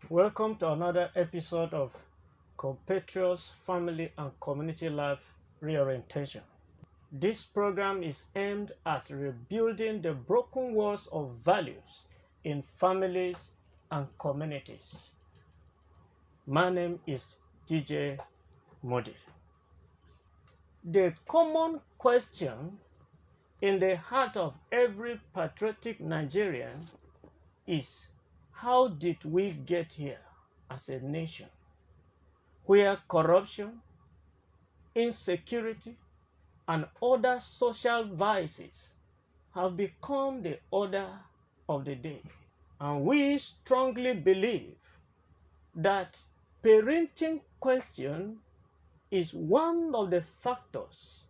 Welcome to another episode of Compatriots Family and Community Life Reorientation. This program is aimed at rebuilding the broken walls of values in families and communities. My name is DJ Muddi. The common question in the heart of every patriotic Nigerian is, how did we get here as a nation where corruption, insecurity, and other social vices have become the order of the day? And we strongly believe that parenting question is one of the factors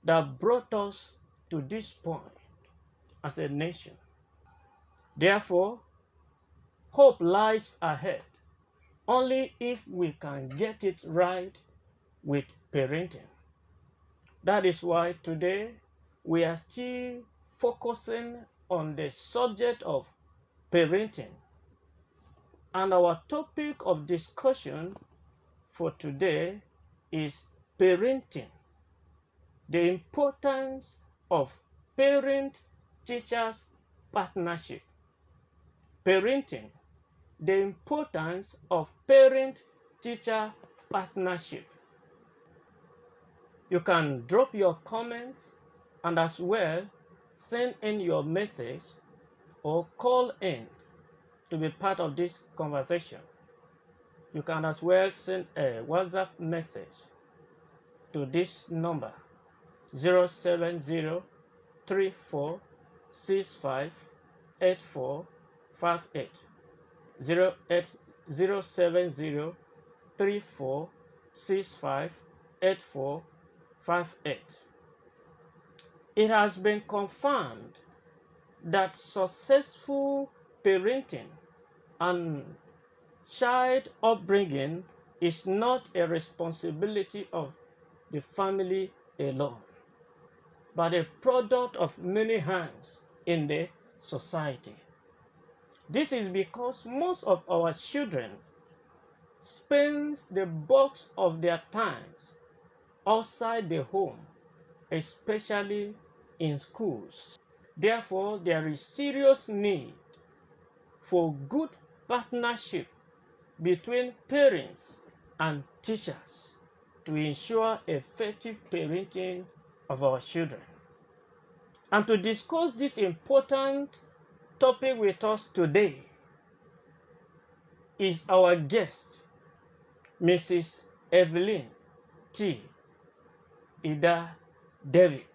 that brought us to this point as a nation. Therefore, hope lies ahead only if we can get it right with parenting. That is why today we are still focusing on the subject of parenting. And our topic of discussion for today is parenting, the importance of parent-teachers partnership. Parenting, the importance of parent-teacher partnership. You can drop your comments and as well send in your message or call in to be part of this conversation. You can as well send a WhatsApp message to this number 07034658458 08034658458. It has been confirmed that successful parenting and child upbringing is not a responsibility of the family alone, but a product of many hands in the society. This is because most of our children spend the bulk of their times outside the home, especially in schools. Therefore, there is serious need for good partnership between parents and teachers to ensure effective parenting of our children. And to discuss this important topic with us today is our guest, Mrs. Evelyn T. Ida David.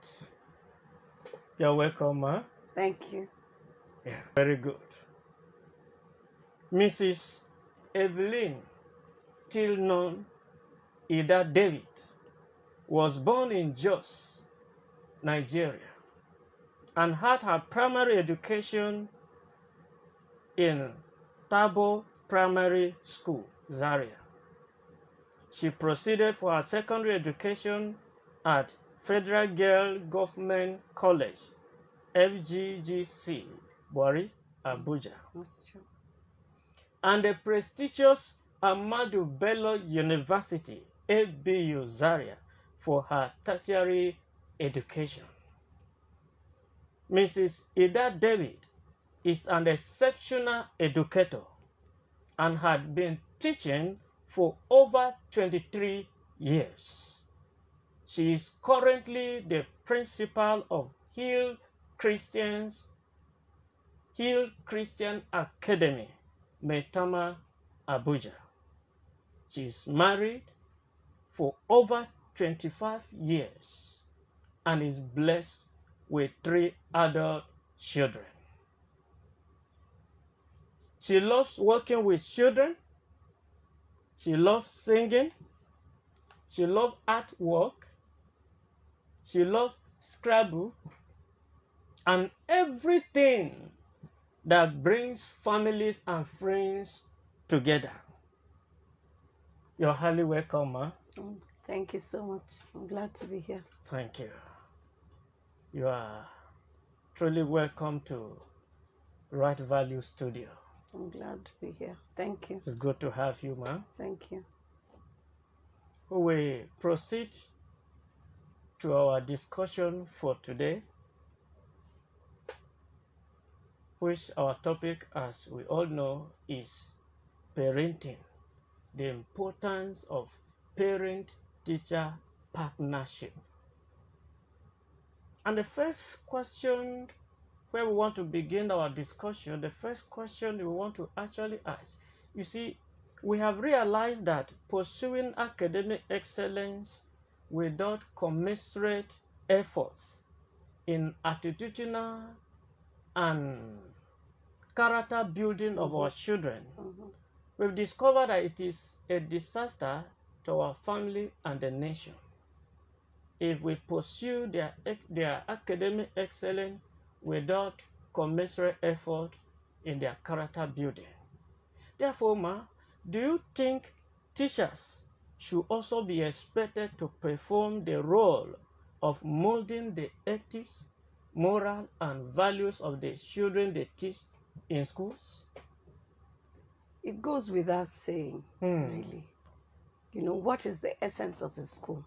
You're welcome, ma. Thank you. Yeah, very good. Mrs. Evelyn, till known Ida David, was born in Jos, Nigeria, and had her primary education in Tabo Primary School, Zaria. She proceeded for her secondary education at Federal Girl Government College, FGGC, Bori, Abuja, That's true. and the prestigious Ahmadu Bello University, ABU Zaria, for her tertiary education. Mrs. Ida David is an exceptional educator and had been teaching for over 23 years. She is currently the principal of Hill Christian Academy, Maitama, Abuja. She is married for over 25 years and is blessed with 3 adult children. She loves working with children. She loves singing. She loves artwork. She loves Scrabble and everything that brings families and friends together. You're highly welcome, ma. Thank you so much. I'm glad to be here. Thank you. You are truly welcome to Right Value Studio. I'm glad to be here. Thank you. It's good to have you, ma'am. Thank you. We proceed to our discussion for today, which our topic, as we all know, is parenting, the importance of parent-teacher partnership. And the first question where we want to begin our discussion, the first question we want to actually ask, you see, we have realized that pursuing academic excellence without commensurate efforts in attitudinal and character building of our children, we've discovered that it is a disaster to our family and the nation. If we pursue their academic excellence without commensurate effort in their character building. Therefore, ma, do you think teachers should also be expected to perform the role of molding the ethics, moral, and values of the children they teach in schools? It goes without saying, really. You know, what is the essence of a school?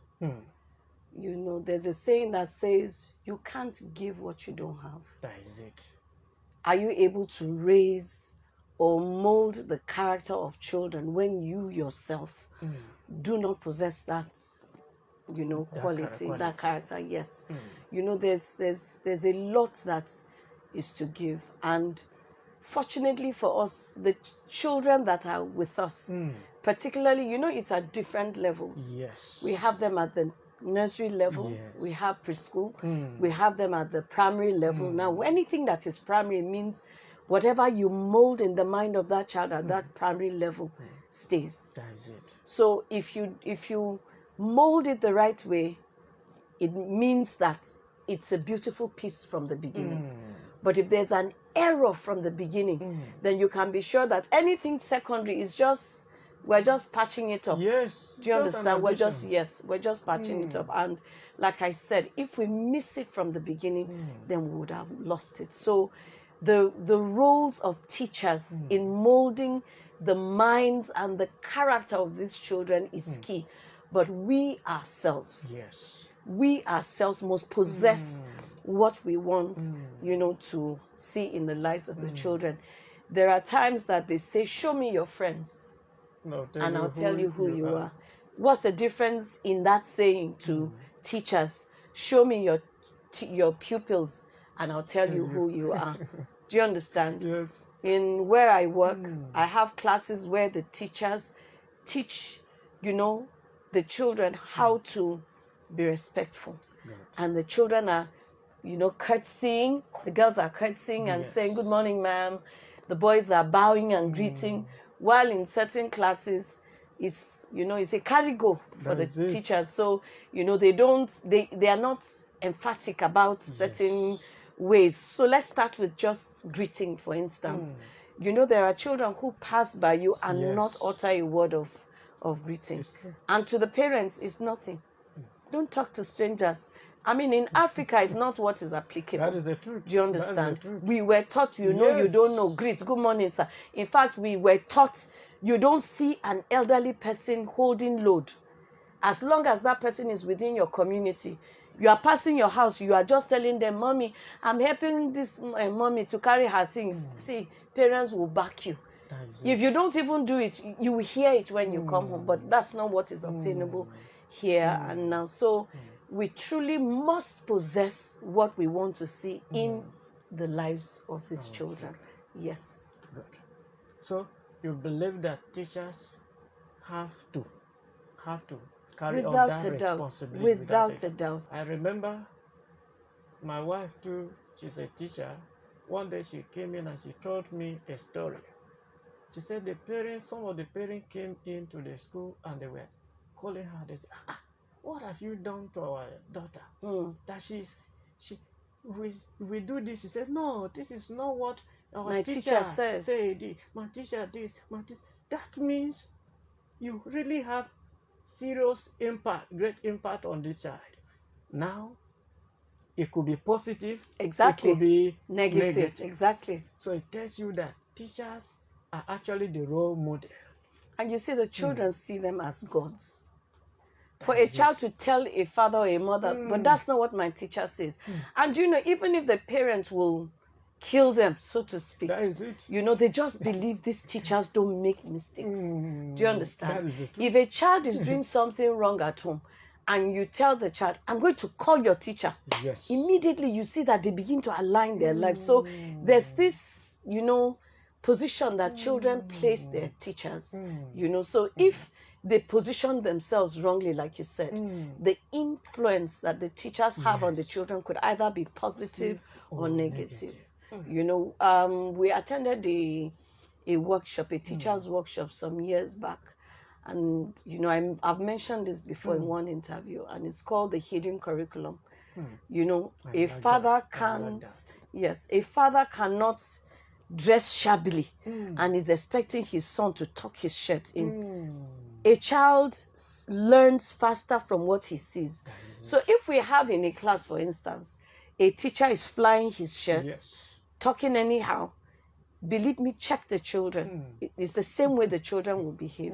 You know, there's a saying that says, you can't give what you don't have. That is it. Are you able to raise or mold the character of children when you yourself do not possess that, you know, quality, that character? Yes. You know, there's a lot that is to give. And fortunately for us, the children that are with us, particularly, you know, it's at different levels. Yes. We have them at the nursery level, Yes. we have preschool, we have them at the primary level. Now, anything that is primary means whatever you mold in the mind of that child at that primary level stays. That is it. So if you mold it the right way, it means that it's a beautiful piece from the beginning. But if there's an error from the beginning, then you can be sure that anything secondary is just, we're just patching it up. Yes. Do you understand? We're just patching it up. And like I said, if we miss it from the beginning, then we would have lost it. So the roles of teachers in molding the minds and the character of these children is key. But we ourselves, we ourselves must possess what we want, you know, to see in the lives of the children. There are times that they say, show me your friends, and I'll tell you who you are. What's the difference in that saying to teachers? Show me your pupils, and I'll tell you who you are. Do you understand? Yes. In where I work, I have classes where the teachers teach, you know, the children how to be respectful. And the children are, you know, curtsying. The girls are curtsying and saying, good morning, ma'am. The boys are bowing and greeting. While in certain classes, it's, you know, it's a carry go for the teachers. So, you know, they are not emphatic about certain ways. So let's start with just greeting, for instance. You know, there are children who pass by you and not utter a word of greeting. And to the parents, it's nothing. Don't talk to strangers. I mean, in Africa, it's not what is applicable. That is the truth. Do you understand? We were taught, you know, you don't know, greet, good morning, sir. In fact, we were taught you don't see an elderly person holding load. As long as that person is within your community, you are passing your house, you are just telling them, mommy, I'm helping this mommy to carry her things. See, parents will back you. If you don't even do it, you will hear it when you come home. But that's not what is obtainable here and now. So we truly must possess what we want to see in the lives of these children. Yes. Good. So you believe that teachers have to carry on that responsibility without a doubt. I remember my wife too, she's a teacher. One day she came in and she told me a story. She said some of the parents came into the school and they were calling her. They said, what have you done to our daughter? That we do this. She said, no, this is not what our teacher said. My teacher this, that means you really have serious impact, great impact on this child. Now, it could be positive. Exactly. It could be negative. Exactly. So it tells you that teachers are actually the role model. And you see, the children see them as gods. For That a is child it. to tell a father or a mother, but that's not what my teacher says. And you know, even if the parents will kill them, so to speak, That is it. you know, they just believe these teachers don't make mistakes. Do you understand? That is the truth. If a child is doing something wrong at home and you tell the child, I'm going to call your teacher, Yes. immediately you see that they begin to align their lives. So there's this, you know, position that children place their teachers, you know. So if they position themselves wrongly, like you said, the influence that the teachers have on the children could either be positive or negative. You know, we attended a workshop, a teacher's workshop some years back. And, you know, I've mentioned this before in one interview, and it's called the hidden curriculum. You know, a father can't, yes, a father cannot dress shabbily and is expecting his son to tuck his shirt in. A child learns faster from what he sees. So if we have in a class, for instance, a teacher is flying his shirt, talking anyhow, believe me, check the children. It's the same way the children will behave.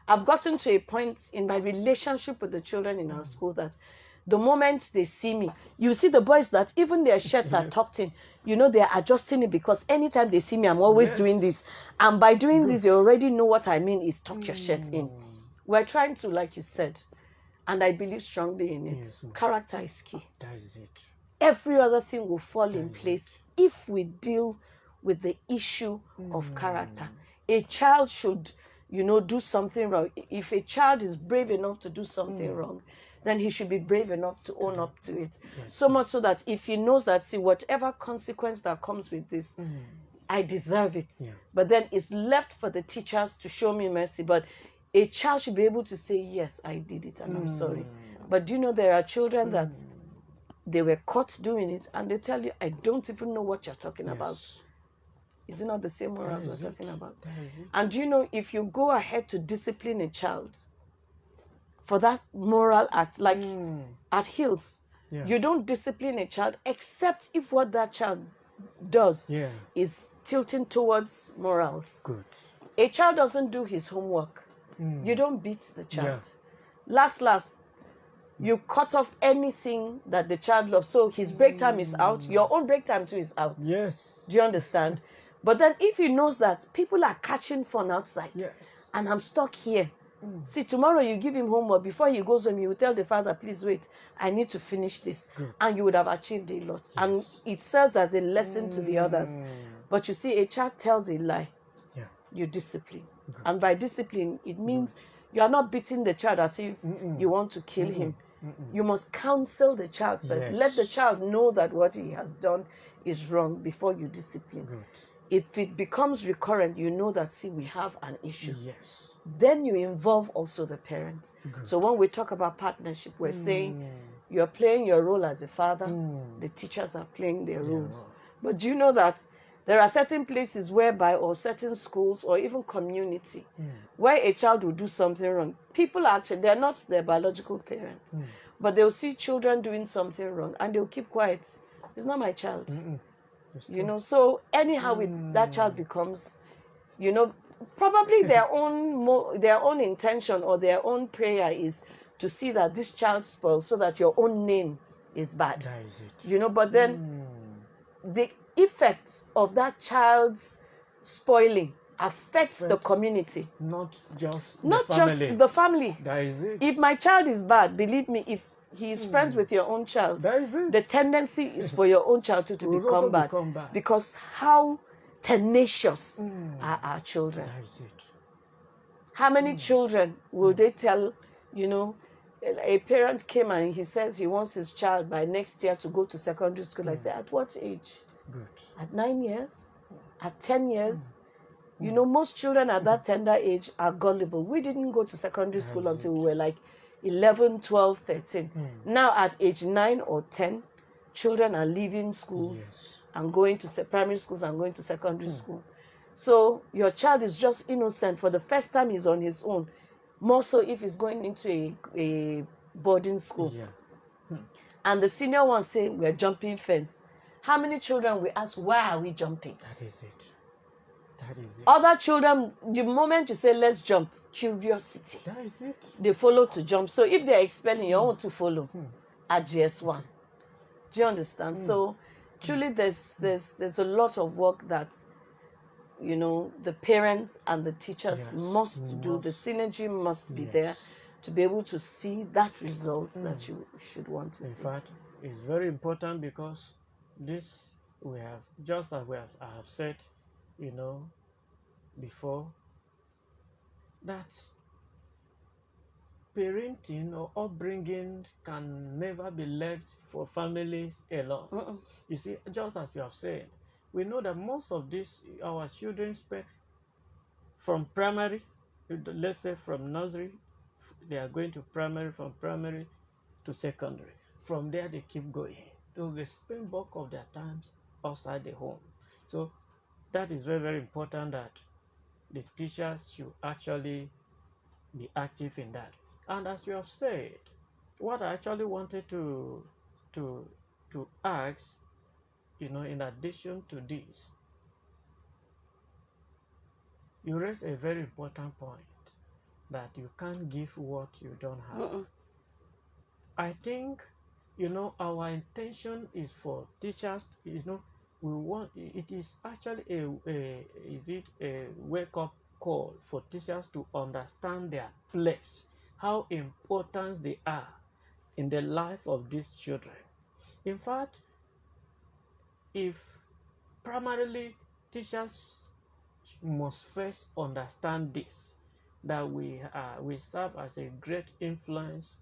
I've gotten to a point in my relationship with the children in our school that the moment they see me, you see the boys that even their shirts are tucked in, you know, they're adjusting it because anytime they see me, I'm always doing this. And by doing this, they already know what I mean is tuck your shirt in. We're trying to, like you said, and I believe strongly in it, character is key. That is it. Every other thing will fall in place if we deal with the issue of character. A child should, you know, do something wrong. If a child is brave enough to do something wrong, then he should be brave enough to own up to it. So much so that if he knows that, see, whatever consequence that comes with this, I deserve it. But then it's left for the teachers to show me mercy. But a child should be able to say, yes, I did it and I'm sorry. But do you know there are children that they were caught doing it and they tell you, I don't even know what you're talking about. Is it not the same morals we're talking about? And do you know, if you go ahead to discipline a child for that moral act, like at Hills, you don't discipline a child except if what that child does is tilting towards morals. Good. A child doesn't do his homework. You don't beat the child. Last, you cut off anything that the child loves. So his break time is out. Your own break time too is out. Yes. Do you understand? But then if he knows that people are catching fun outside and I'm stuck here, see, tomorrow you give him homework. Before he goes home, you will tell the father, please wait, I need to finish this. And you would have achieved a lot. And it serves as a lesson to the others. But you see, a child tells a lie. You discipline. And by discipline, it means you are not beating the child as if you want to kill him. You must counsel the child first. Let the child know that what he has done is wrong before you discipline. If it becomes recurrent, you know that, see, we have an issue. Then you involve also the parent. So when we talk about partnership, we're saying you're playing your role as a father, the teachers are playing their roles. But do you know that there are certain places whereby, or certain schools, or even community, where a child will do something wrong? People actually, they're not their biological parents, but they'll see children doing something wrong and they'll keep quiet. It's not my child. You know, so anyhow that child becomes, you know, probably their own intention or their own prayer is to see that this child spoils so that your own name is bad. That is it. You know, but then the effects of that child's spoiling affects the community. Not just the family. That is it. If my child is bad, believe me, if he is friends with your own child, that is it. The tendency is for your own child to become bad. Because how tenacious are our children? That is it. How many children will they tell, you know, a parent came and he says he wants his child by next year to go to secondary school. I say, at what age? Good. At 9 years? At 10 years? You know, most children at that tender age are gullible. We didn't go to secondary school until we were like 11, 12, 13. Now at age 9 or 10, children are leaving schools and going to primary schools and going to secondary school. So your child is just innocent. For the first time, he's on his own. More so if he's going into a boarding school. And the senior ones say, we're jumping fence. How many children we ask, why are we jumping? That is it. That is it. Other children, the moment you say, let's jump, curiosity. That is it. They follow to jump. So if they're expelling, you want to follow at GS1. Do you understand? So truly there's a lot of work that, you know, the parents and the teachers must do. The synergy must be there to be able to see that result that you should want to see. In fact, it's very important because this we have, just as I have said, you know, before, that parenting or upbringing can never be left for families alone. You see, just as you have said, we know that most of this, our children spend from primary, let's say from nursery, they are going to primary, from primary to secondary. From there, they keep going. So they spend bulk of their times outside the home. So that is very, very important that the teachers should actually be active in that. And as you have said, what I actually wanted to ask, you know, in addition to this, you raise a very important point that you can't give what you don't have. I think, you know, our intention is for teachers, you know, we want, it is actually a wake-up call for teachers to understand their place, how important they are in the life of these children. In fact, if primarily teachers must first understand this, that we serve as a great influence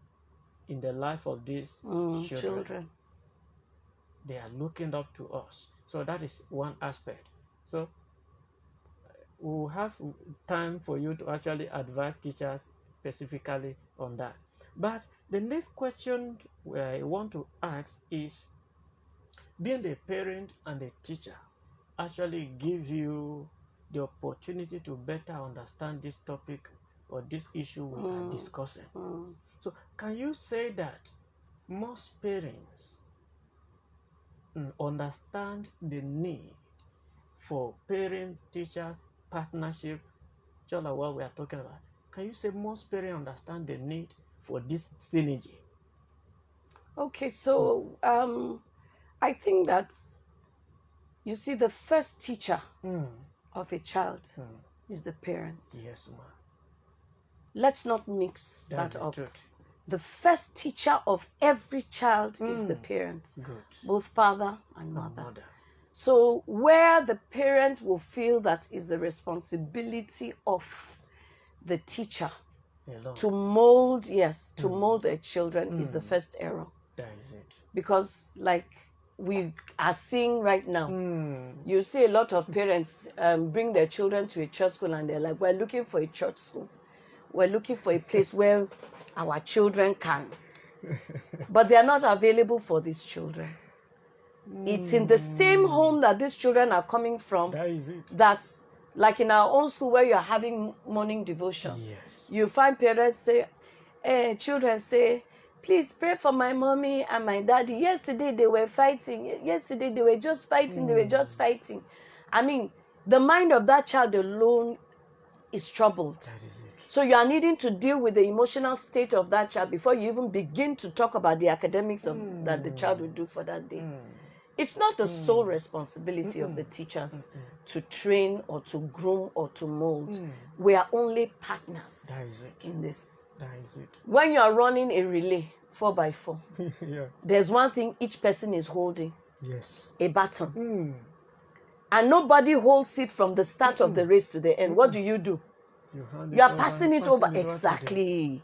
in the life of these children. They are looking up to us. So that is one aspect. So we'll have time for you to actually advise teachers specifically on that. But the next question I want to ask is, being a parent and a teacher actually give you the opportunity to better understand this topic or this issue we are discussing. So can you say that most parents understand the need for parent-teachers partnership, just like what we are talking about? Can you say most parents understand the need for this synergy? Okay, so I think that, you see, the first teacher of a child is the parent. Yes, ma'am. Let's not mix that up. Truth. The first teacher of every child is the parent, both father and mother. So where the parent will feel that is the responsibility of the teacher to mold, to mold their children is the first error. That is it. Because like we are seeing right now, you see a lot of parents bring their children to a church school and they're like, we're looking for a church school. We're looking for a place where our children can. But they are not available for these children. It's in the same home that these children are coming from. That is it. That's like in our own school where you're having morning devotion. Yes. You find parents say, children say, please pray for my mommy and my daddy. Yesterday they were fighting. Yesterday they were just fighting. They were just fighting. I mean, the mind of that child alone is troubled. That is it. So you are needing to deal with the emotional state of that child before you even begin to talk about the academics of, that the child will do for that day. It's not the sole responsibility of the teachers to train or to groom or to mold. We are only partners in this. That is it. When you are running a relay 4x4, there's one thing each person is holding. Yes. A baton. And nobody holds it from the start of the race to the end. What do? You are passing it over. Exactly.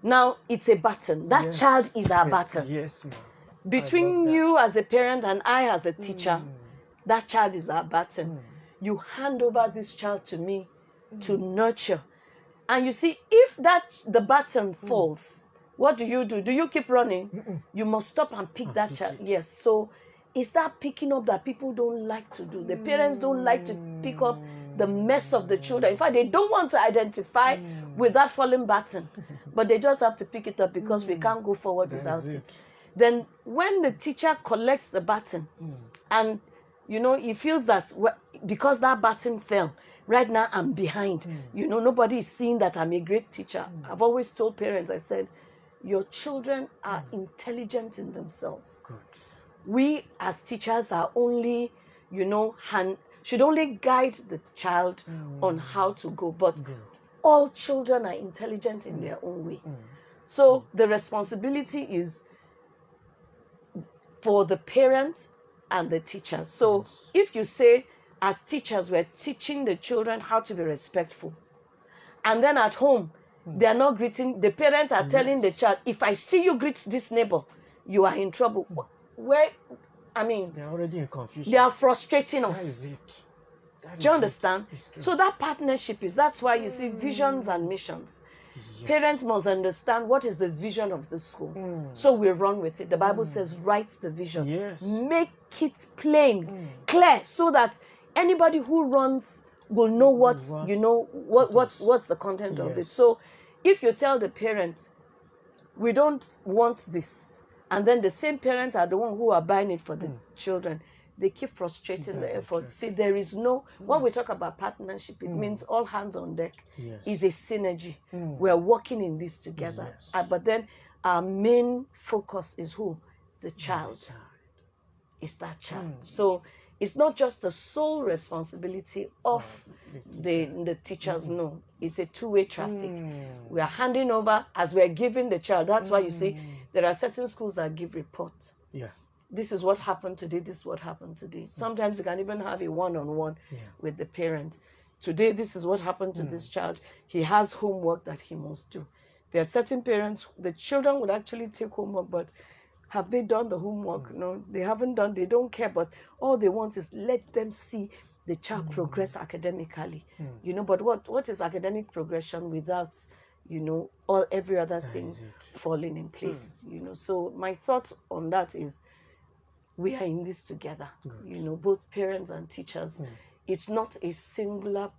Now it's a baton. That child is our baton. Yes, ma'am. Between you as a parent and I as a teacher, that child is our baton. You hand over this child to me to nurture. And you see, if the baton falls, what do? Do you keep running? You must stop and pick that child. Yes. So it's that picking up that people don't like to do. The parents don't like to pick up the mess of the children. In fact, they don't want to identify with that falling baton. But they just have to pick it up because we can't go forward without it. Then when the teacher collects the baton and You know, he feels that because that button fell, right now I'm behind. You know, nobody is seeing that I'm a great teacher. I've always told parents, I said, your children are intelligent in themselves. Good. We as teachers are only, you know, should only guide the child on how to go. But all children are intelligent in their own way. So the responsibility is for the parents and the teachers. So if you say, as teachers, we're teaching the children how to be respectful, and then at home, they are not greeting, the parents are telling the child, if I see you greet this neighbor, you are in trouble. Where, I mean, they're already in confusion. They are frustrating us. That is it. Do you understand? So that partnership that's why you see visions and missions. Yes. Parents must understand what is the vision of the school. So we run with it. The Bible says, write the vision. Yes. Make it plain, clear, so that anybody who runs will know what's the content of it. So if you tell the parents, we don't want this, and then the same parents are the one who are buying it for the children, they keep frustrating the effort. See, there is no, when we talk about partnership, it means all hands on deck. Is a synergy. We're working in this together. But then our main focus is who? The child. It's that child. So it's not just the sole responsibility of the teachers. No, it's a two-way traffic. We are handing over as we're giving the child. That's why you see there are certain schools that give reports. This is what happened today. This is what happened today. Sometimes you can even have a one-on-one with the parent. Today, this is what happened to this child. He has homework that he must do. There are certain parents, the children would actually take homework, but have they done the homework? No, they haven't done. They don't care. But all they want is let them see the child progress academically. You know, but what is academic progression without, you know, every other thing falling in place? You know, so my thoughts on that is, we are in this together. You know, both parents and teachers. It's not a single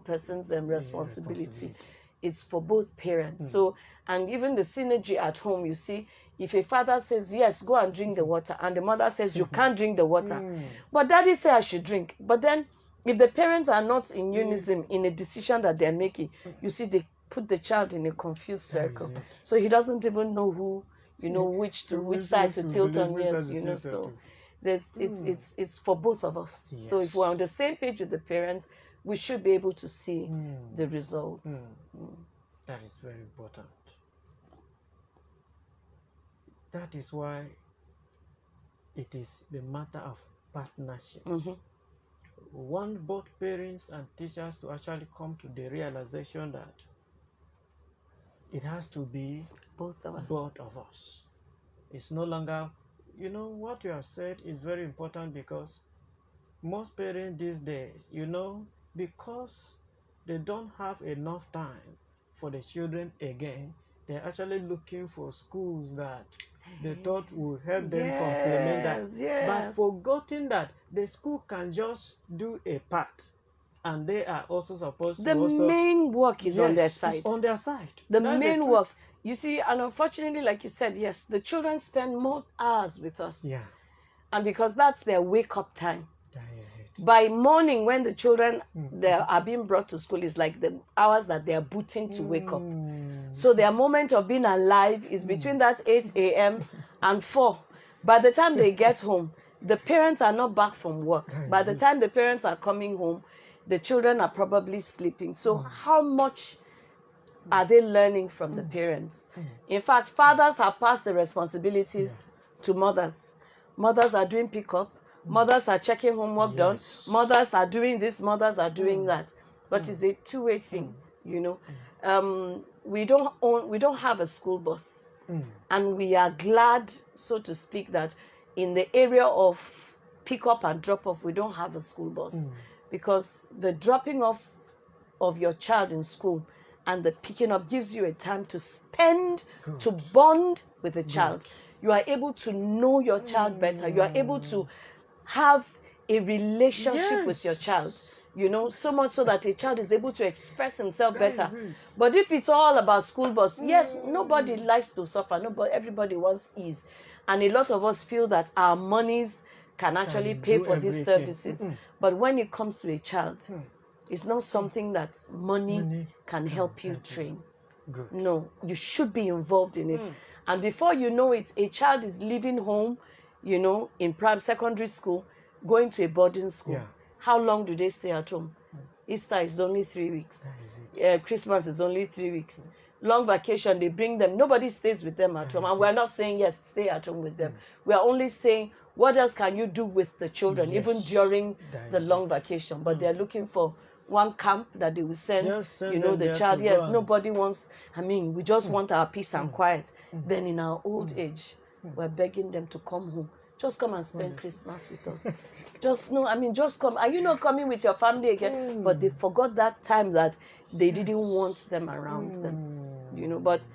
person's responsibility. It's for both parents. So, and even the synergy at home, you see, if a father says, yes, go and drink the water, and the mother says, you can't drink the water, but daddy says I should drink. But then, if the parents are not in unison in a decision that they're making, you see, they put the child in a confused circle. So he doesn't even know who, you know, which side to tilt on. Yes, you know, so it's for both of us. So if we're on the same page with the parents, we should be able to see the results. That is very important. That is why it is the matter of partnership. We want both parents and teachers to actually come to the realization that it has to be both of us. It's no longer, you know, what you have said is very important, because most parents these days, you know, because they don't have enough time for the children again, they're actually looking for schools that they thought would help them complement that. But forgetting that the school can just do a part, and they are also supposed to the main work is on their side. It's on their side. That's main work. You see, and unfortunately, like you said, yes, the children spend more hours with us. And because that's their wake-up time. That is it. By morning, when the children they are being brought to school, is like the hours that they are booting to wake up. So their moment of being alive is between that 8 a.m. and 4. By the time they get home, the parents are not back from work. By the time the parents are coming home, the children are probably sleeping. So how much are they learning from the parents? In fact, fathers have passed the responsibilities to mothers. Mothers are doing pickup. Mothers are checking homework done. Mothers are doing this. Mothers are doing that. But it's a two-way thing, you know. We don't have a school bus, and we are glad, so to speak, that in the area of pick-up and drop-off, we don't have a school bus, because the dropping off of your child in school and the picking up gives you a time to spend, to bond with the child. You are able to know your child better. You are able to have a relationship with your child, you know, so much so that a child is able to express himself better. But if it's all about school bus, yes, nobody likes to suffer. Everybody wants ease. And a lot of us feel that our monies can actually pay for these services. But when it comes to a child, it's not something that money can help you train. Good. No, you should be involved in it. And before you know it, a child is leaving home, you know, in secondary school, going to a boarding school. Yeah. How long do they stay at home? Easter is only 3 weeks. Christmas is only 3 weeks. Long vacation, they bring them. Nobody stays with them at home. And we're not saying, yes, stay at home with them. We are only saying, what else can you do with the children, even during the long vacation? But they're looking for one camp that they will send you know, the child. Yes, nobody wants, I mean, we just want our peace and quiet. Then in our old age, we're begging them to come home. Just come and spend Christmas with us. Just, no, I mean, just come. Are you not coming with your family again? But they forgot that time that they didn't want them around them. You know, but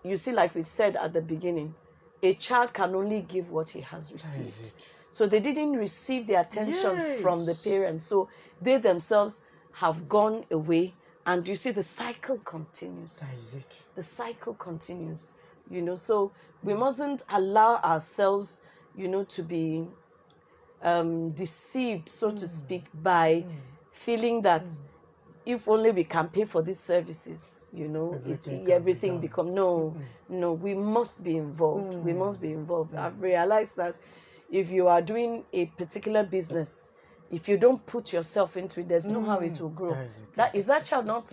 you see, like we said at the beginning, a child can only give what he has received. So they didn't receive the attention from the parents. So they themselves have gone away. And you see, the cycle continues. The cycle continues. You know, so we mustn't allow ourselves, you know, to be deceived, so to speak, by feeling that if only we can pay for these services, you know, everything become no, we must be involved. We must be involved. I've realized that if you are doing a particular business, if you don't put yourself into it, there's no how it will grow. That child not?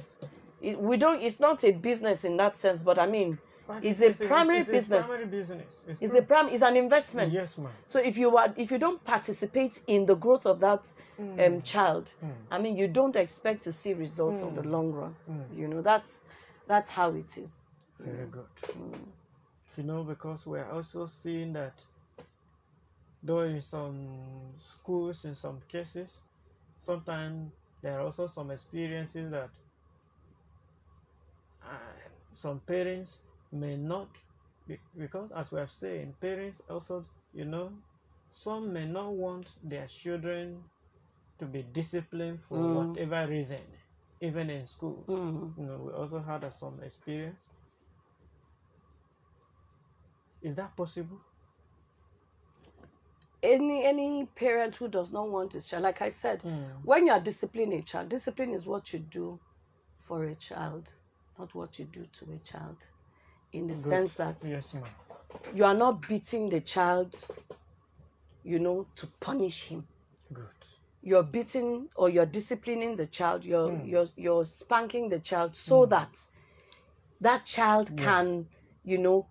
It's not a business in that sense, but I mean, it's a primary business. It's an investment. Yes, ma'am. So if you don't participate in the growth of that child, I mean, you don't expect to see results on the long run. You know, that's how it is. Very good. You know, because we're also seeing that though in some schools, in some cases, sometimes there are also some experiences that some parents may not, because as we have said, parents also, you know, some may not want their children to be disciplined for whatever reason, even in schools. You know, we also had some experience. Is that possible? Any parent who does not want his child, like I said, when you are disciplining a child, discipline is what you do for a child, not what you do to a child. In the sense that you are not beating the child, you know, to punish him. You're beating or you're disciplining the child. You're spanking the child so that child can, you know,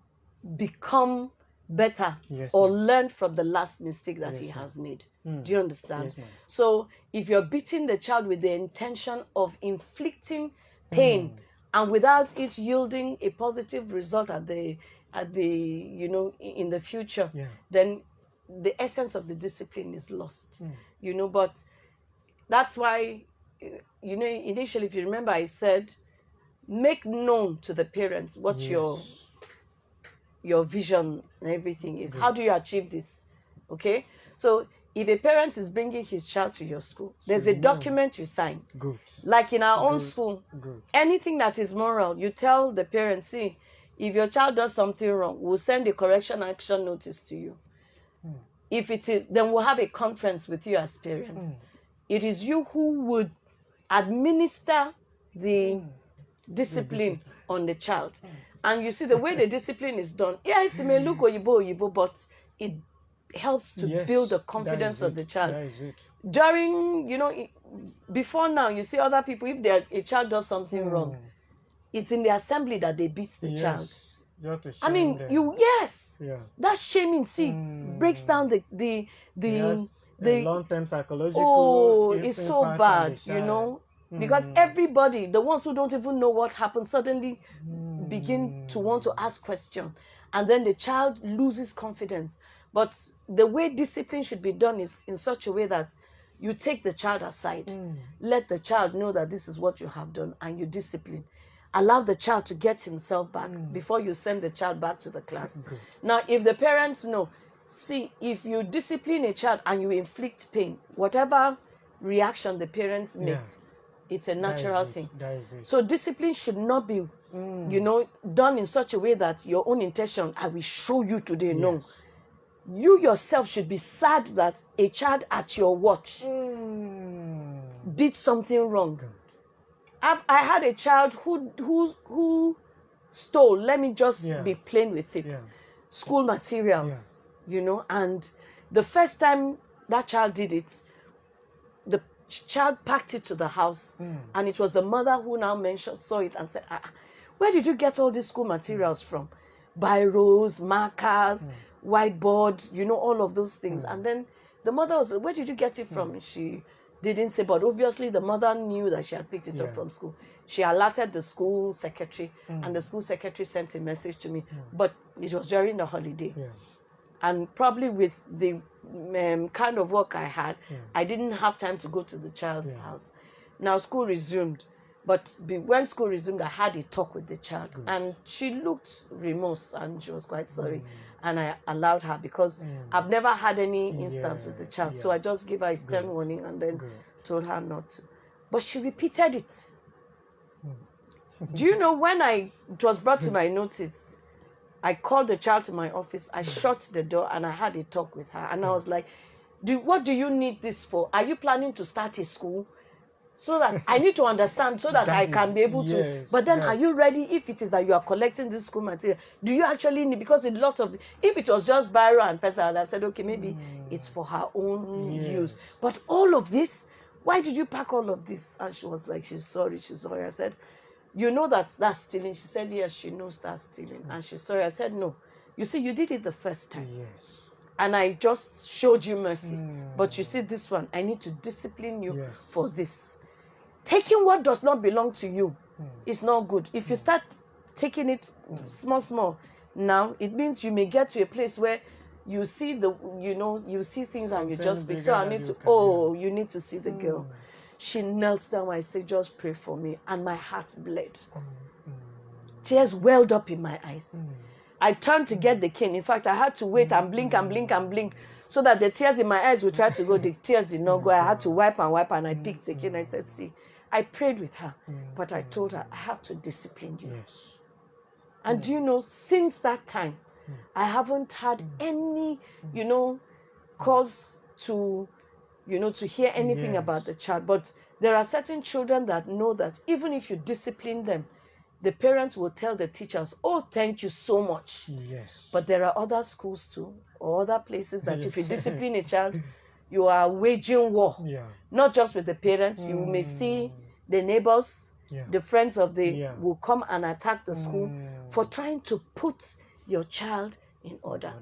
become better or learn from the last mistake that he has made. Do you understand? So if you're beating the child with the intention of inflicting pain and without it yielding a positive result at the you know, in the future, then the essence of the discipline is lost. You know, but that's why, you know, initially, if you remember, I said make known to the parents what your vision and everything is. How do you achieve this? Okay, so if a parent is bringing his child to your school, there's a document you sign. Like in our own school, anything that is moral, you tell the parents, see, if your child does something wrong, we'll send a correction action notice to you. If it is, then we'll have a conference with you as parents. It is you who would administer the discipline on the child. And you see, the way the discipline is done, yes, it may look oyibo, but it helps to build the confidence of the child. During, you know, before now, you see other people, if a child does something wrong, it's in the assembly that they beat the child. I mean, that shaming, see, breaks down the long-term psychological it's so bad, you know, because everybody, the ones who don't even know what happened, suddenly begin to want to ask questions, and then the child loses confidence. But the way discipline should be done is in such a way that you take the child aside, let the child know that this is what you have done, and you discipline. Allow the child to get himself back before you send the child back to the class. Now, if the parents know, see, if you discipline a child and you inflict pain, whatever reaction the parents make, it's a natural thing. So discipline should not be, you know, done in such a way that your own intention, I will show you today. No. you yourself should be sad that a child at your watch did something wrong. Good. I had a child who stole, let me just be plain with it, school materials, you know, and the first time that child did it, the child packed it to the house, and it was the mother who now saw it and said, where did you get all these school materials from? Biros, markers, whiteboard, you know, all of those things. And then the mother was like, where did you get it from? She didn't say, but obviously the mother knew that she had picked it up from school. She alerted the school secretary, and the school secretary sent a message to me, but it was during the holiday. And probably with the kind of work I had, I didn't have time to go to the child's house. Now school resumed, but when school resumed, I had a talk with the child, and she looked remorse, and she was quite sorry, and I allowed her, because I've never had any instance with the child, so I just gave her a stern warning and then told her not to. But she repeated it. Do you know, when it was brought to my notice, I called the child to my office, I shut the door, and I had a talk with her, and I was like, what do you need this for? Are you planning to start a school? So that I need to understand, so that I can be able to. But then, are you ready? If it is that you are collecting this school material, do you actually need? Because a lot of, if it was just biro and pencil, I'd have said, okay, maybe it's for her own use. But all of this, why did you pack all of this? And she was like, she's sorry. I said, you know that's stealing? She said, yes, she knows that's stealing, and she's sorry. I said, no. You see, you did it the first time. Yes. And I just showed you mercy. But you see, this one, I need to discipline you for this. Taking what does not belong to you is not good. If you start taking it small, now it means you may get to a place where you see you see things and you just speak. So I need to, you need to see the girl. She knelt down. I said, just pray for me. And my heart bled. Tears welled up in my eyes. I turned to get the cane. In fact, I had to wait and blink and blink and blink, so that the tears in my eyes would try to go. The tears did not go. I had to wipe and wipe, and I picked the cane. I said, see, I prayed with her, but I told her, I have to discipline you. And do you know, since that time, I haven't had any, cause to, to hear anything about the child. But there are certain children that know that even if you discipline them, the parents will tell the teachers, oh, thank you so much. But there are other schools too, or other places that if you discipline a child, you are waging war. Not just with the parents. You may see the neighbors, the friends of will come and attack the school for trying to put your child in order.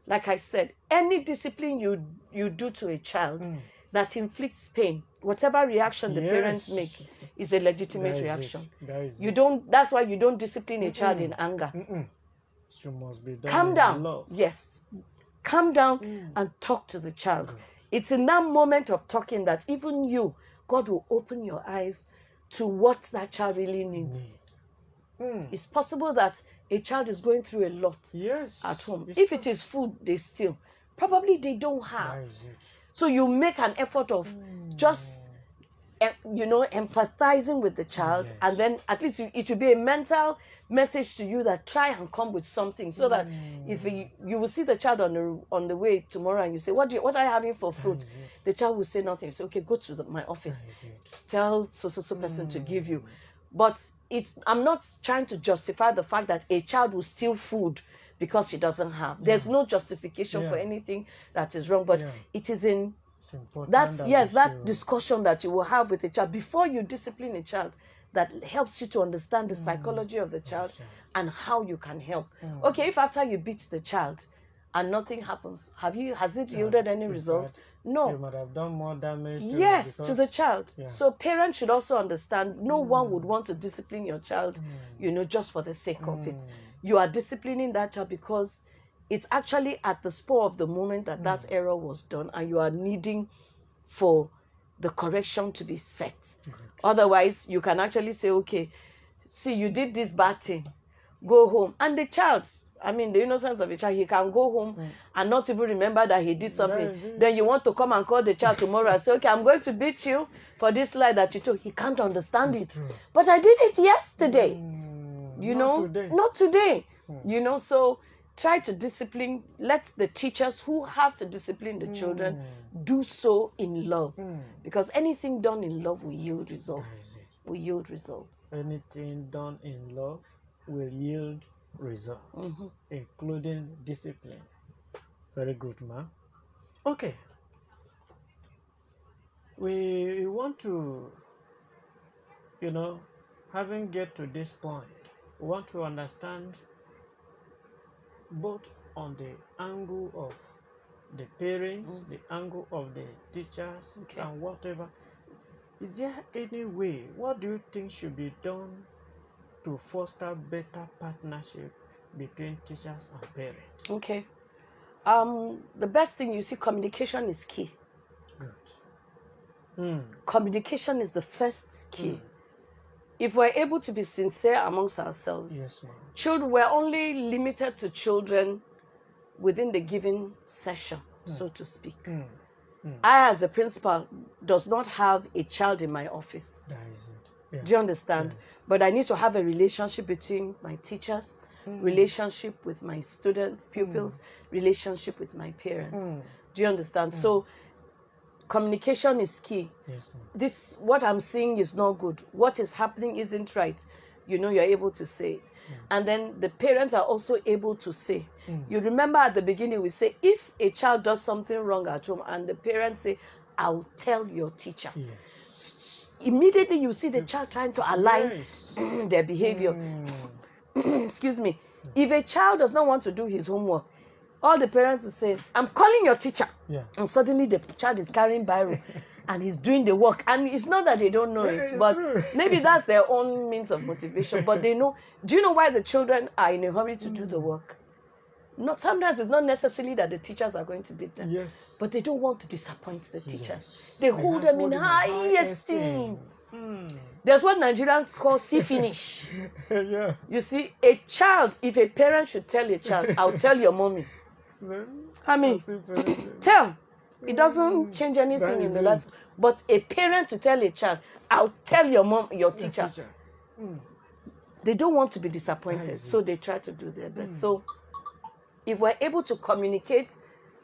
Like I said, any discipline you do to a child that inflicts pain, whatever reaction the parents make is a legitimate reaction. That's why you don't discipline a child in anger. She must be done. Calm down. Love. Yes. Calm down and talk to the child. It's in that moment of talking that even God will open your eyes to what that child really needs. It's possible that a child is going through a lot at home. If it is food they steal, probably they don't have. So you make an effort of just, empathizing with the child, and then at least it will be a mental message to you that try and come with something, so that if you will see the child on the way tomorrow and you say, what are you having for fruit? The child will say nothing. You say, okay, go to my office. Tell so person to give you. But I'm not trying to justify the fact that a child will steal food because she doesn't have. There's no justification for anything that is wrong, but it is in that discussion that you will have with a child before you discipline a child that helps you to understand the psychology of the child and how you can help. Okay, if after you beat the child and nothing happens, has it yielded any result? No. You might have done more damage to the child. So parents should also understand, no one would want to discipline your child, just for the sake of it. You are disciplining that child because it's actually at the spur of the moment that error was done, and you are needing for the correction to be set. Otherwise, you can actually say, okay, see, you did this bad thing, go home. And the child, the innocence of a child, he can go home and not even remember that he did something. Then you want to come and call the child tomorrow and say, okay, I'm going to beat you for this lie that you told. He can't understand it. But I did it yesterday. Not today. So try to discipline, let the teachers who have to discipline the children do so in love. Because anything done in love will yield results. Will yield results. Anything done in love will yield results, including discipline. Very good, ma'am. Okay. We want to, having get to this point, we want to understand both on the angle of the parents, the angle of the teachers, and whatever. Is there any way, what do you think should be done to foster better partnership between teachers and parents? Okay. The best thing, you see, communication is key. Good. Communication is the first key. If we're able to be sincere amongst ourselves, yes, ma'am. Children, we're only limited to children within the given session, so to speak. I, as a principal, does not have a child in my office. That is it. Yeah. Do you understand? Yes. But I need to have a relationship between my teachers, relationship with my students, pupils, relationship with my parents. Do you understand? So communication is key. Yes, ma'am. This, what I'm seeing is not good. What is happening isn't right. You're able to say it. And then the parents are also able to say. You remember at the beginning we say, if a child does something wrong at home and the parents say, I'll tell your teacher. Yes. Immediately you see the child trying to align their behavior. Excuse me. If a child does not want to do his homework, all the parents will say, I'm calling your teacher. And suddenly the child is carrying biro and he's doing the work. And it's not that they don't know it, but maybe that's their own means of motivation. But they know. Do you know why the children are in a hurry to do the work? Sometimes it's not necessarily that the teachers are going to beat them. Yes. But they don't want to disappoint the teachers. They hold them in high esteem. There's what Nigerians call see finish. You see, a child, if a parent should tell a child, I'll tell your mommy. I mean, tell. It doesn't change anything in the life. But a parent to tell a child, I'll tell your mom, your teacher. They don't want to be disappointed, so they try to do their best. So if we're able to communicate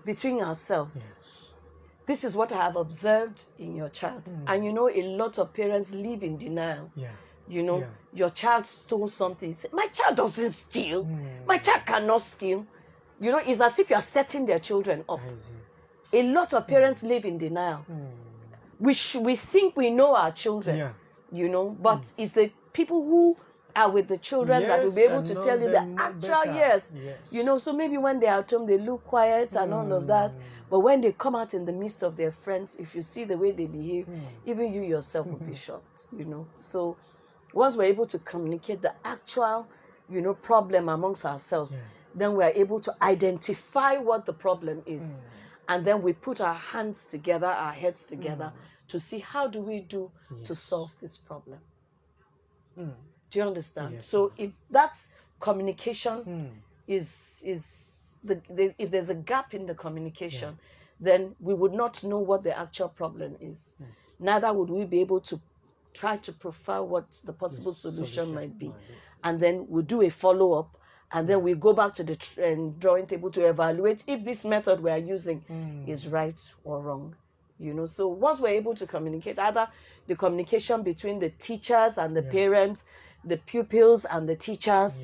between ourselves, this is what I have observed in your child. And a lot of parents live in denial. Your child stole something. You say, my child doesn't steal. My child cannot steal. It's as if you're setting their children up. A lot of parents live in denial. We think we know our children, but it's the people who are with the children that will be able to tell you the actual so maybe when they're at home, they look quiet and all of that. But when they come out in the midst of their friends, if you see the way they behave, even you yourself will be shocked, So once we're able to communicate the actual, problem amongst ourselves, then we're able to identify what the problem is. And then we put our hands together, our heads together to see how do we do to solve this problem. Do you understand? Yes. So if that's communication if there's a gap in the communication, then we would not know what the actual problem is. Neither would we be able to try to profile what the possible solution might be. And then we'll do a follow-up, and then we go back to the drawing table to evaluate if this method we are using is right or wrong. So once we're able to communicate, either the communication between the teachers and the parents, the pupils and the teachers,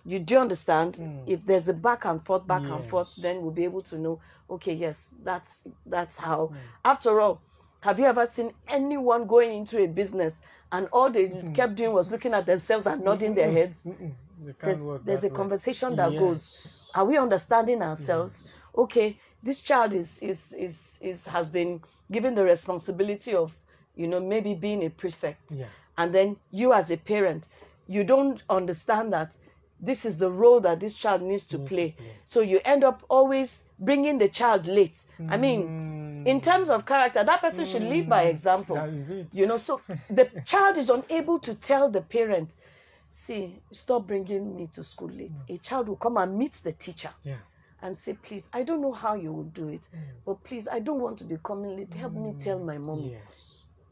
you do understand? If there's a back and forth, then we'll be able to know, okay, yes, that's how. After all, have you ever seen anyone going into a business and all they kept doing was looking at themselves and nodding their heads? There's a conversation that goes, are we understanding ourselves? Okay, this child has been given the responsibility of, maybe being a prefect. And then you as a parent, you don't understand that this is the role that this child needs to play. So you end up always bringing the child late. I mean, in terms of character, that person should lead by example. That is it. So the child is unable to tell the parent, see, stop bringing me to school late. A child will come and meet the teacher and say, please, I don't know how you will do it, but please, I don't want to be coming late. Help me tell my mommy.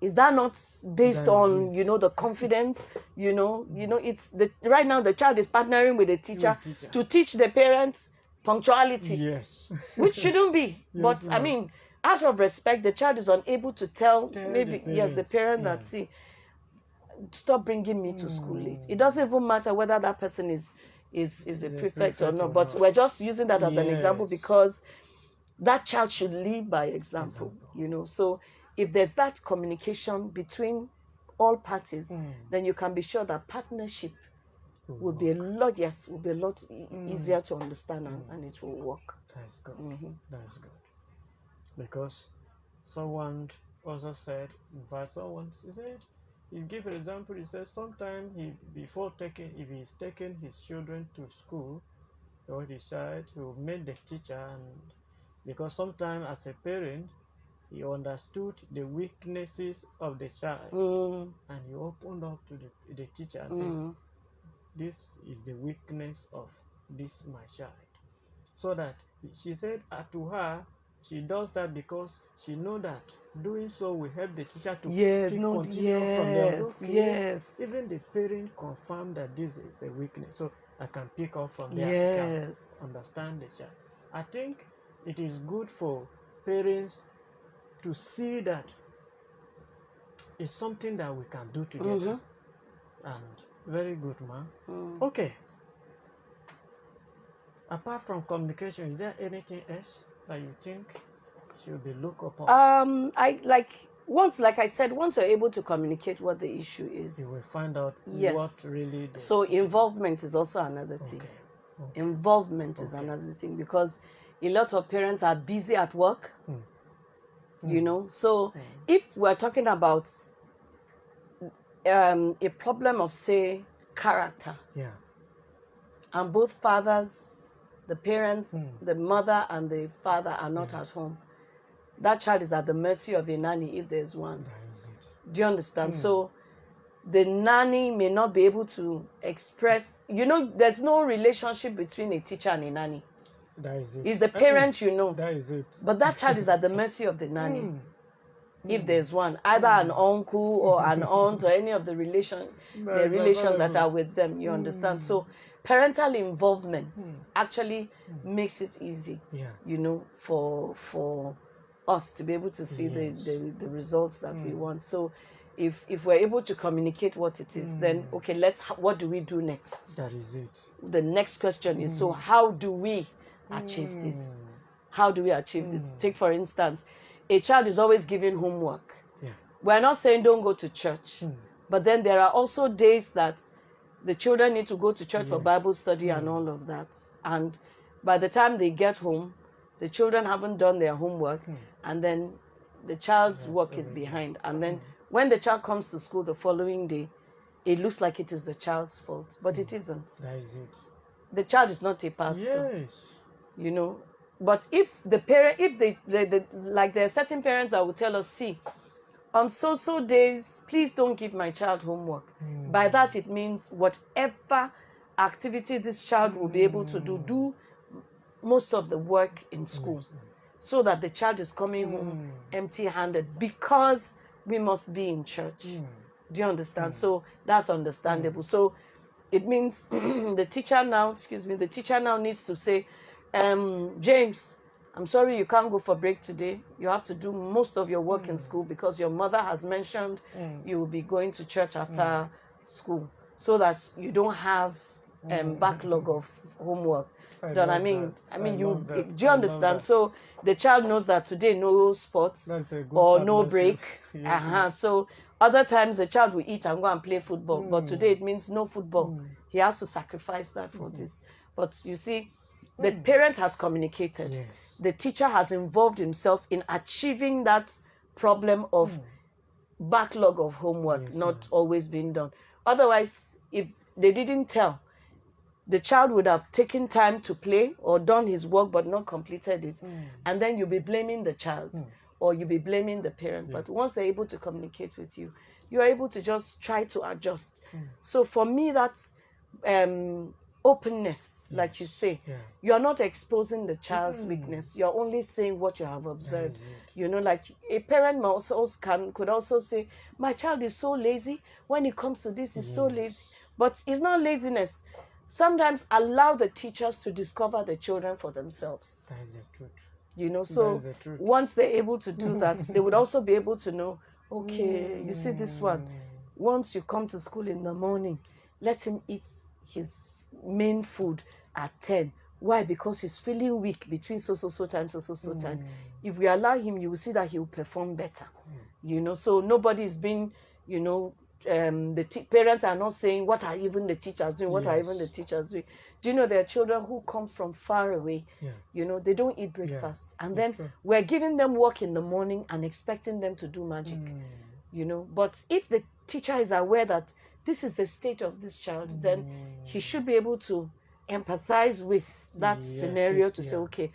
Is that not based on, the confidence? It's right now the child is partnering with the teacher to teach the parents punctuality. Yes. Which shouldn't be. Yes, But I mean, out of respect, the child is unable to tell maybe the parent that, see, stop bringing me to school late. It doesn't even matter whether that person is a prefect or not, but we're just using that as an example because that child should lead by example. So if there's that communication between all parties, then you can be sure that partnership will be a lot easier to understand and it will work. That's good. That's good. Because someone also said, in fact, he said, he gave an example. He said sometimes if he's taking his children to school or his child, he will meet the teacher, and because sometimes as a parent, he understood the weaknesses of the child, and he opened up to the teacher and said, this is the weakness of my child. So that she said to her, she does that because she knows that doing so will help the teacher to continue from there. Okay, even the parent confirmed that this is a weakness, so I can pick up from there. I can understand the child. I think it is good for parents to see that it's something that we can do together. And very good, man. Okay. Apart from communication, is there anything else that you think should be looked upon? Once you're able to communicate what the issue is, you will find out what really. So involvement is also another thing. Involvement is another thing, because a lot of parents are busy at work. So if we're talking about a problem of, say, character, and both fathers, the parents, the mother and the father are not at home, that child is at the mercy of a nanny if there's one. Do you understand? So the nanny may not be able to express, there's no relationship between a teacher and a nanny. That is it. It's the parent, That is it. But that child is at the mercy of the nanny. If there's one, either an uncle or an aunt or any of the relations that are with them, you understand? So parental involvement actually makes it easy, for us to be able to see the results that we want. So if we're able to communicate what it is, then okay, what do we do next? That is it. The next question is, so how do we achieve this? How do we achieve this? Take, for instance, a child is always given homework. We're not saying don't go to church, but then there are also days that the children need to go to church for Bible study and all of that. And by the time they get home, the children haven't done their homework, and then the child's work is behind. And then when the child comes to school the following day, it looks like it is the child's fault, but it isn't. That is it. The child is not a pastor. But if the parent, like there are certain parents that will tell us, see, on so days, please don't give my child homework. By that it means whatever activity this child will be able to do most of the work in school, so that the child is coming home empty-handed, because we must be in church. Do you understand? So that's understandable. So it means the teacher now needs to say, James, I'm sorry you can't go for break today. You have to do most of your work in school, because your mother has mentioned you will be going to church after school, so that you don't have backlog of homework. Do you know what I mean? Do you understand? So the child knows that today no sports or no break. So other times the child will eat and go and play football, but today it means no football. He has to sacrifice that for this. But you see, the parent has communicated. The teacher has involved himself in achieving that problem of backlog of homework not always being done. Otherwise, if they didn't tell, the child would have taken time to play or done his work but not completed it. And then you'll be blaming the child or you'll be blaming the parent. But once they're able to communicate with you, you're able to just try to adjust. So for me, that's openness, Yes. like you say. Yeah. You are not exposing the child's weakness. You are only saying what you have observed. You know, like a parent could also say, my child is so lazy. When it comes to this, he's so lazy. But it's not laziness. Sometimes allow the teachers to discover the children for themselves. That is the truth. You know, so once they're able to do that, they would also be able to know, okay, you see this one. Once you come to school in the morning, let him eat his main food at 10. Why? Because he's feeling weak between so time, so time. If we allow him, you will see that he will perform better. You know, so nobody is being, you know, the parents are not saying, what are even the teachers doing? What are even the teachers doing? Do you know there are children who come from far away? You know, they don't eat breakfast. And then we're giving them work in the morning and expecting them to do magic. You know, but if the teacher is aware that this is the state of this child, then he should be able to empathize with that scenario to say, okay,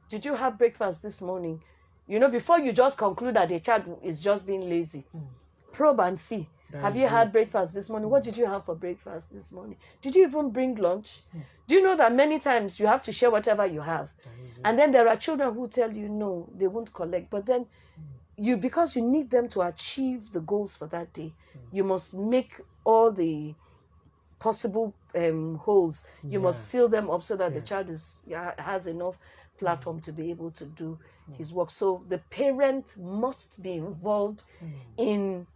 did you have breakfast this morning? You know, before you just conclude that a child is just being lazy, probe and see. Have you had breakfast this morning? What did you have for breakfast this morning? Did you even bring lunch? Do you know that many times you have to share whatever you have? And then there are children who tell you no, they won't collect. But then because you need them to achieve the goals for that day, you must make all the possible holes. You must seal them up so that the child has enough platform to be able to do his work. So the parent must be involved in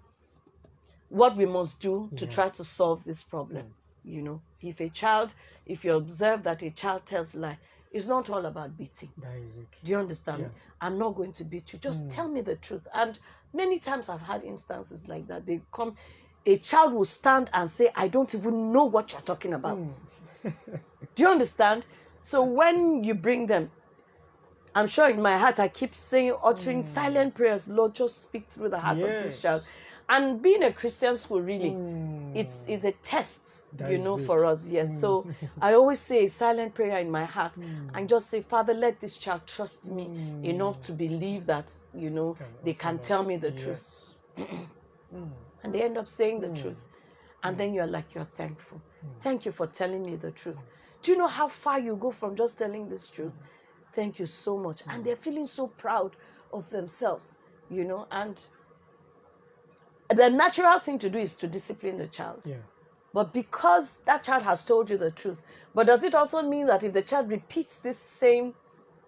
what we must do to try to solve this problem. You know, if you observe that a child tells lie, it's not all about beating. That is it. Do you understand me? I'm not going to beat you. Just tell me the truth. And many times I've had instances like that. A child will stand and say, I don't even know what you're talking about. Do you understand? So when you bring them, I'm sure in my heart I keep saying, uttering silent prayers, Lord, just speak through the heart of this child. And being a Christian school, really, it's a test, you know, for us. Yes. So I always say a silent prayer in my heart and just say, Father, let this child trust me enough to believe that, you know, they can tell me the truth. And they end up saying the truth. And then you're thankful. Thank you for telling me the truth. Do you know how far you go from just telling this truth? Thank you so much. And they're feeling so proud of themselves, you know, and the natural thing to do is to discipline the child. But because that child has told you the truth, but does it also mean that if the child repeats this same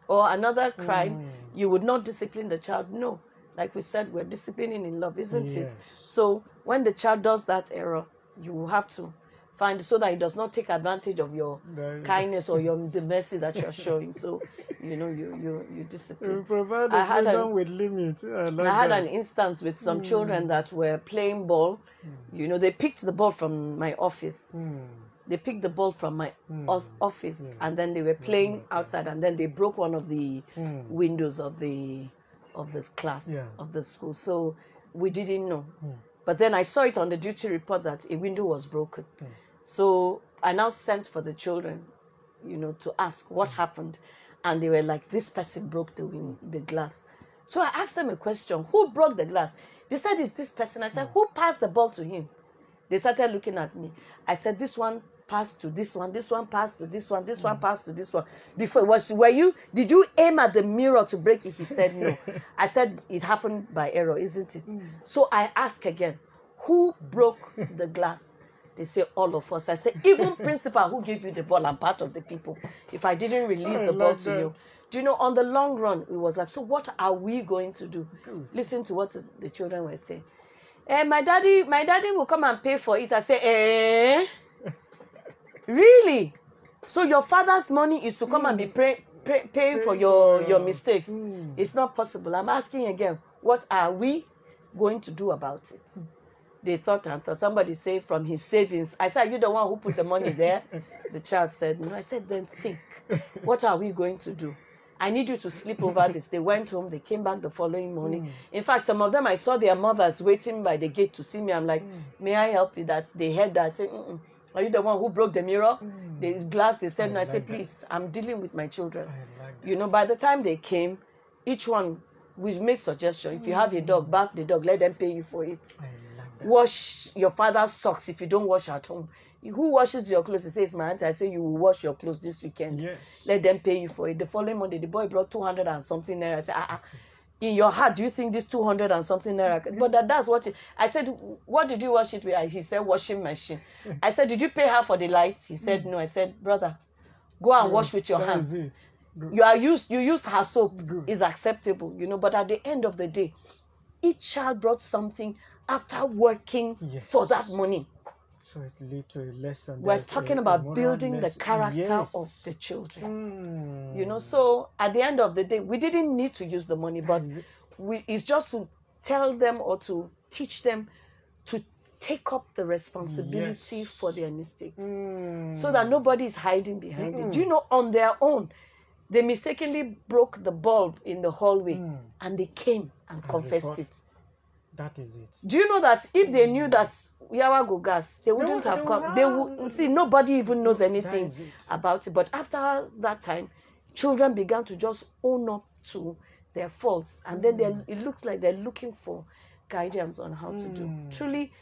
or another crime, you would not discipline the child? No. Like we said, we're disciplining in love, isn't it? So when the child does that error, you will have to find so that it does not take advantage of your kindness or the mercy that you're showing. So, you know, you discipline. You provide the freedom with limits. I had an instance with some children that were playing ball. You know, they picked the ball from my office. They picked the ball from my office, and then they were playing outside, and then they broke one of the windows of the class of the school. So we didn't know. But then I saw it on the duty report that a window was broken. So I now sent for the children, you know, to ask what happened. And they were like, this person broke the glass. So I asked them a question. Who broke the glass? They said, it's this person. I said, who passed the ball to him? They started looking at me. I said, this one passed to this one. This one passed to this one. This one passed to this one. Did you aim at the mirror to break it? He said, no. I said, it happened by error, isn't it? So I asked again, who broke the glass? They say, all of us. I said, even principal who gave you the ball, I'm part of the people. If I didn't release the ball to you. Do you know, on the long run, it was like, so what are we going to do? Listen to what the children were saying. My daddy will come and pay for it. I say, really? So your father's money is to come and be paying for your mistakes? It's not possible. I'm asking again, what are we going to do about it? They thought and thought. Somebody said from his savings. I said, are you the one who put the money there? The child said, no. I said, then think. What are we going to do? I need you to sleep over this. They went home. They came back the following morning. In fact, some of them, I saw their mothers waiting by the gate to see me. I'm like, may I help you? That they heard that. I said, are you the one who broke the mirror? The glass, they said, no. I said, please, I'm dealing with my children. You know, by the time they came, each one, we made suggestions. If you have a dog, bath the dog, let them pay you for it. wash your father's socks if you don't wash at home. Who washes your clothes? He says, my auntie, I say you will wash your clothes this weekend. Yes. Let them pay you for it. The following Monday, the boy brought 200 and something naira. I said, in your heart, do you think this 200 and something naira? But that's what I said, what did you wash it with? He said, washing machine. I said, did you pay her for the lights? He said, no. I said, brother, go and wash with your hands. You used her soap. Is acceptable, but at the end of the day, each child brought something after working for that money. So it leads to a lesson. We're talking about building the character of the children. So at the end of the day, we didn't need to use the money, but it's just to tell them or to teach them to take up the responsibility for their mistakes, so that nobody is hiding behind it. Do you know, on their own, they mistakenly broke the bulb in the hallway and they came and confessed it. That is it. Do you know that if they knew that Yawa go gas, they wouldn't have come. They would see, nobody even knows anything about it. But after that time, children began to just own up to their faults, and then it looks like they're looking for guidance on how to do. Truly,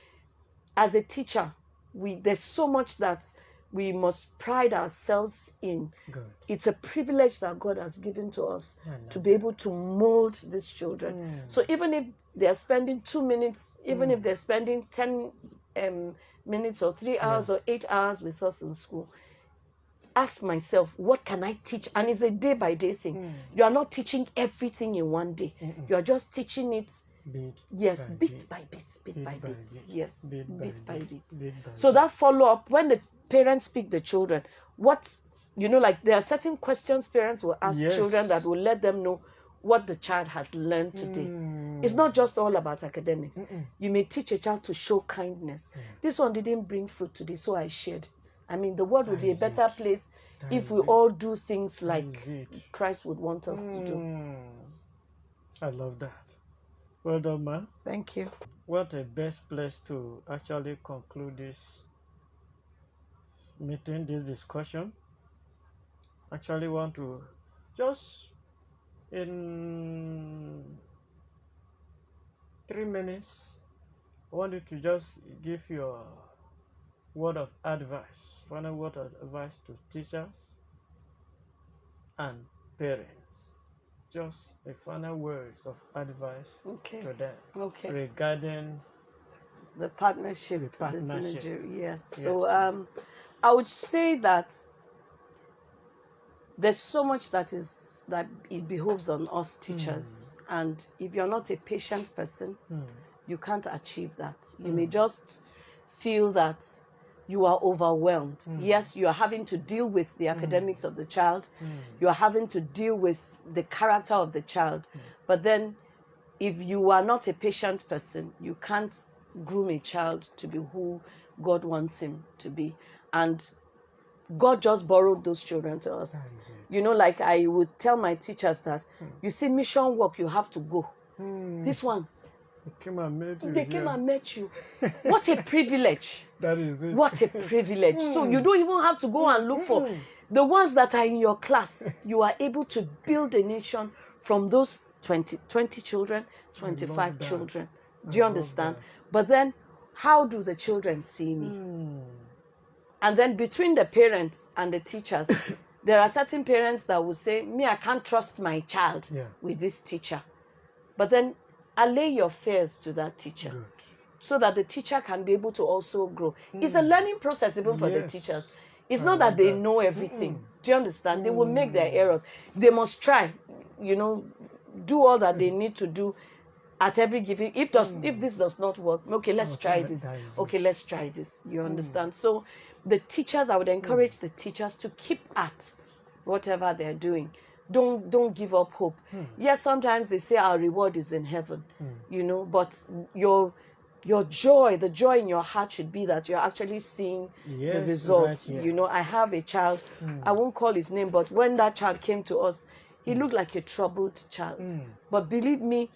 as a teacher, there's so much that we must pride ourselves in. Good. It's a privilege that God has given to us to be able to mold these children. So even if they're spending 2 minutes, even if they're spending 10 minutes or 3 hours or 8 hours with us in school, ask myself, what can I teach? And it's a day-by-day thing. You are not teaching everything in one day. You are just teaching it bit by bit. Yes, bit by bit. So that follow-up, when the parents pick the children, like there are certain questions parents will ask children that will let them know what the child has learned today. It's not just all about academics. You may teach a child to show kindness. This one didn't bring fruit today, so I shared. I mean, the world would be a better place if we all do things like Christ would want us to do. I love that. Well done, man. Thank you. What a best place to actually conclude this meeting, this discussion. Actually want to just in 3 minutes, I want you to just give your word of advice, final word of advice to teachers and parents. Just a final words of advice to them regarding the partnership. The synergy. Yes. So I would say that there's so much that it behoves on us teachers, and if you're not a patient person, you can't achieve that. You may just feel that you are overwhelmed. Yes, you are having to deal with the academics of the child. You are having to deal with the character of the child. But then if you are not a patient person, you can't groom a child to be who God wants him to be. And God just borrowed those children to us. Like I would tell my teachers that, you see, mission work, you have to go. This one, they came and met you. What a privilege. That is it. What a privilege. So you don't even have to go and look for the ones that are in your class. You are able to build a nation from those 20 children, 25 children. Do you understand? But then, how do the children see me? And then between the parents and the teachers, there are certain parents that will say, me, I can't trust my child with this teacher. But then allay your fears to that teacher. Good. So that the teacher can be able to also grow. It's a learning process even for the teachers. It's not that they know everything. Do you understand? They will make their errors. They must try, do all that they need to do at every given. If this does not work, okay, let's try this. Okay, let's try this. You understand? So the teachers, I would encourage the teachers to keep at whatever they're doing. Don't give up hope. Yes, sometimes they say our reward is in heaven, but your joy, the joy in your heart should be that you're actually seeing the results. Right, I have a child, I won't call his name, but when that child came to us, he looked like a troubled child. But believe me,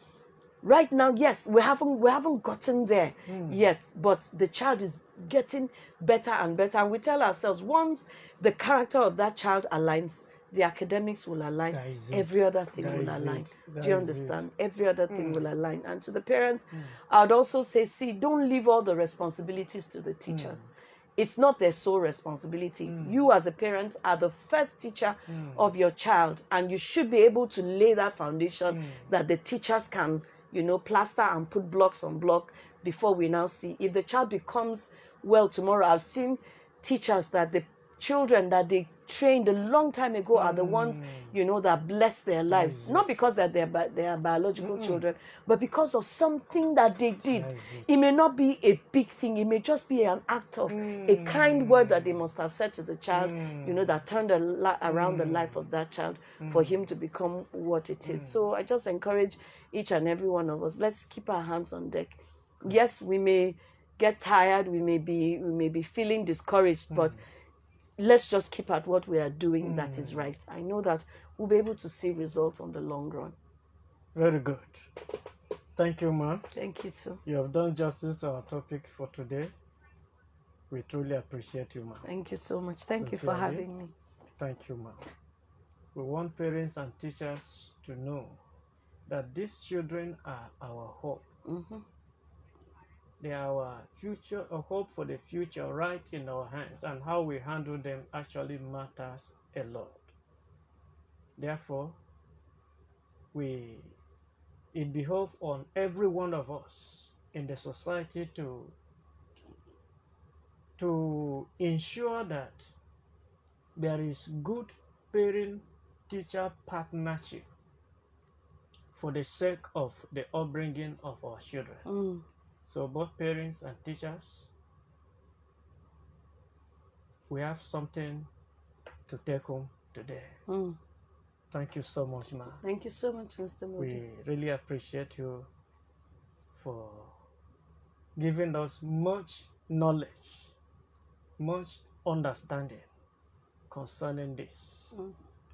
right now, yes, we haven't gotten there yet, but the child is getting better and better. And we tell ourselves, once the character of that child aligns, the academics will align, every other thing will align. Do you understand? Every other thing will align. And to the parents, I would also say, see, don't leave all the responsibilities to the teachers. It's not their sole responsibility. You as a parent are the first teacher of your child, and you should be able to lay that foundation that the teachers can, you know, plaster and put blocks on block before we now see. If the child becomes well tomorrow, I've seen teachers that the children that they trained a long time ago are the ones, you know, that bless their lives. Not because that they are biological children, but because of something that they did. It may not be a big thing. It may just be an act of a kind word that they must have said to the child, you know, that turned around the life of that child for him to become what it is. So I just encourage each and every one of us, let's keep our hands on deck. Yes, we may get tired, we may be feeling discouraged, but let's just keep at what we are doing that is right. I know that we'll be able to see results on the long run. Very good. Thank you, ma'am. Thank you too. You have done justice to our topic for today. We truly appreciate you, ma'am. Thank you so much. Thank you for having me. Thank you, ma'am. We want parents and teachers to know that these children are our hope. They are our future, a hope for the future right in our hands, and how we handle them actually matters a lot. Therefore, it behoves on every one of us in the society to ensure that there is good parent-teacher partnership for the sake of the upbringing of our children. So both parents and teachers, we have something to take home today. Thank you so much, ma'am. Thank you so much, Mr. Muddi. We really appreciate you for giving us much knowledge, much understanding concerning this.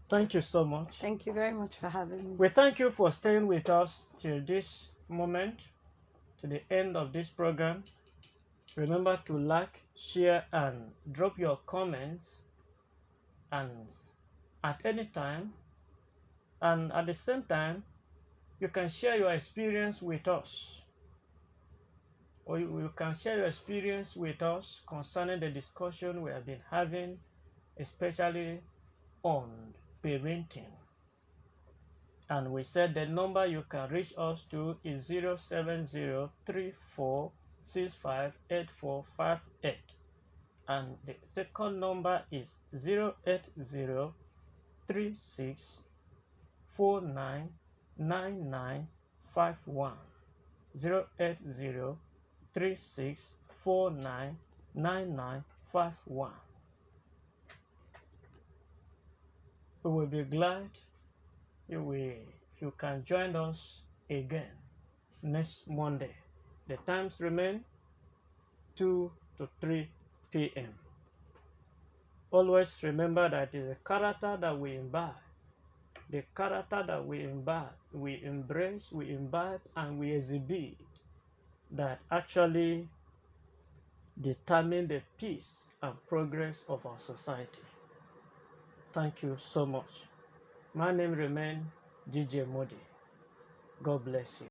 Thank you so much. Thank you very much for having me. We thank you for staying with us till this moment, to the end of this program. Remember to like, share, and drop your comments, and at any time, and at the same time, you can share your experience with us, or you can share your experience with us concerning the discussion we have been having, especially on parenting. And we said the number you can reach us to is 07034658458, and the second number is 08036499951. 08036499951. We will be glad if you can join us again next Monday. The times remain 2 to 3 p.m. Always remember that it is the character that we imbibe, the character that we embrace, we imbibe, and we exhibit, that actually determine the peace and progress of our society. Thank you so much. My name remains DJ Muddi. God bless you.